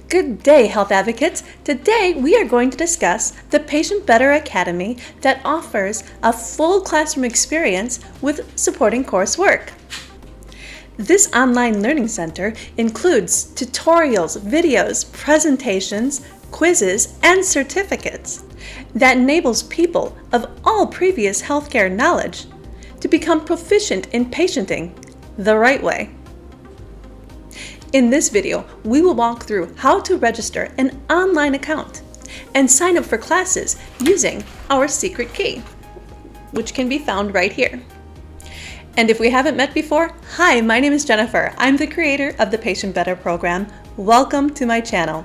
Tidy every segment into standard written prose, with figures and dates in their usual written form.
Good day, health advocates. Today we are going to discuss the Patient Better Academy that offers a full classroom experience with supporting coursework. This online learning center includes tutorials, videos, presentations, quizzes, and certificates that enables people of all previous healthcare knowledge to become proficient in patienting the right way. In this video, we will walk through how to register an online account and sign up for classes using our secret key, which can be found right here. And if we haven't met before, hi, my name is Jennifer. I'm the creator of the Patient Better program. Welcome to my channel.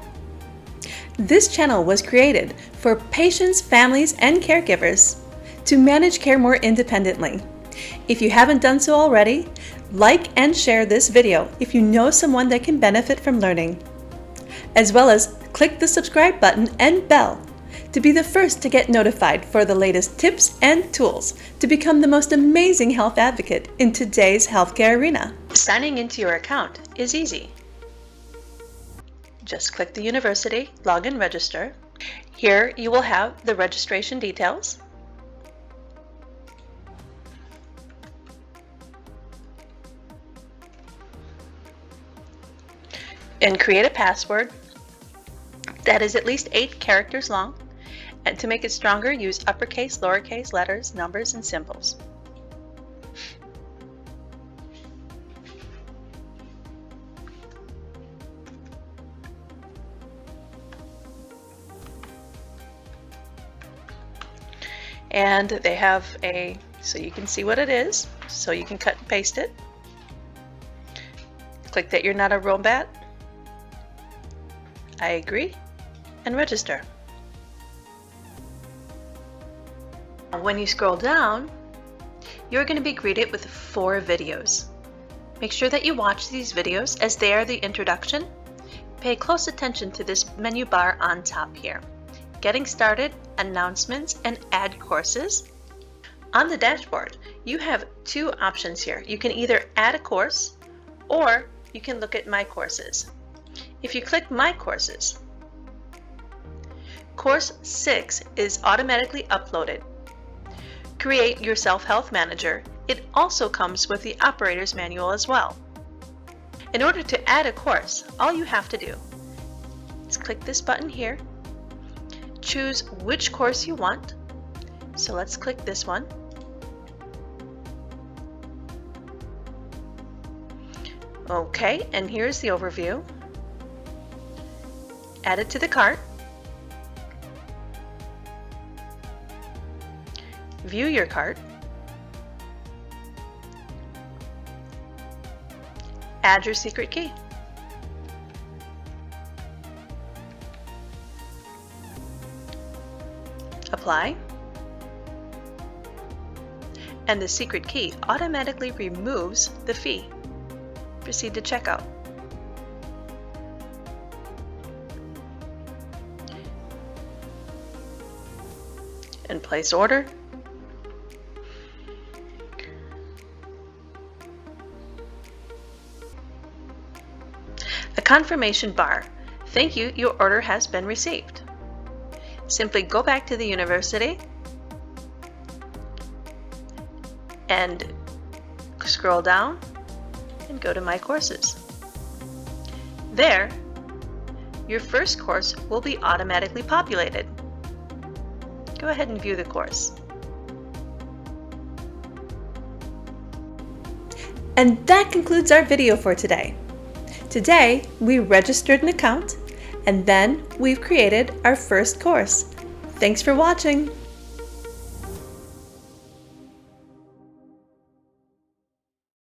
This channel was created for patients, families, and caregivers to manage care more independently. If you haven't done so already, like and share this video if you know someone that can benefit from learning, as well as click the subscribe button and bell to be the first to get notified for the latest tips and tools to become the most amazing health advocate in today's healthcare arena. Signing into your account is easy. Just click the university, log in, register. Here you will have the registration details. And create a password that is at least 8 characters long. And to make it stronger, use uppercase, lowercase letters, numbers, and symbols. And they have so you can see what it is, so you can cut and paste it. Click that you're not a robot. I agree, and register. When you scroll down, you're going to be greeted with 4 videos. Make sure that you watch these videos as they are the introduction. Pay close attention to this menu bar on top here. Getting started, announcements, and add courses. On the dashboard, you have 2 options here. You can either add a course or you can look at My Courses. If you click My Courses, Course 6 is automatically uploaded. Create your Self-Health Manager. It also comes with the operator's manual as well. In order to add a course, all you have to do is click this button here, choose which course you want. So let's click this one. Okay, and here's the overview. Add it to the cart. View your cart. Add your secret key. Apply. And the secret key automatically removes the fee. Proceed to checkout. And place order. A confirmation bar. Thank you, your order has been received. Simply go back to the university and scroll down and go to My Courses. There, your first course will be automatically populated. Go ahead and view the course. And that concludes our video for today. Today, we registered an account, and then we've created our first course. Thanks for watching.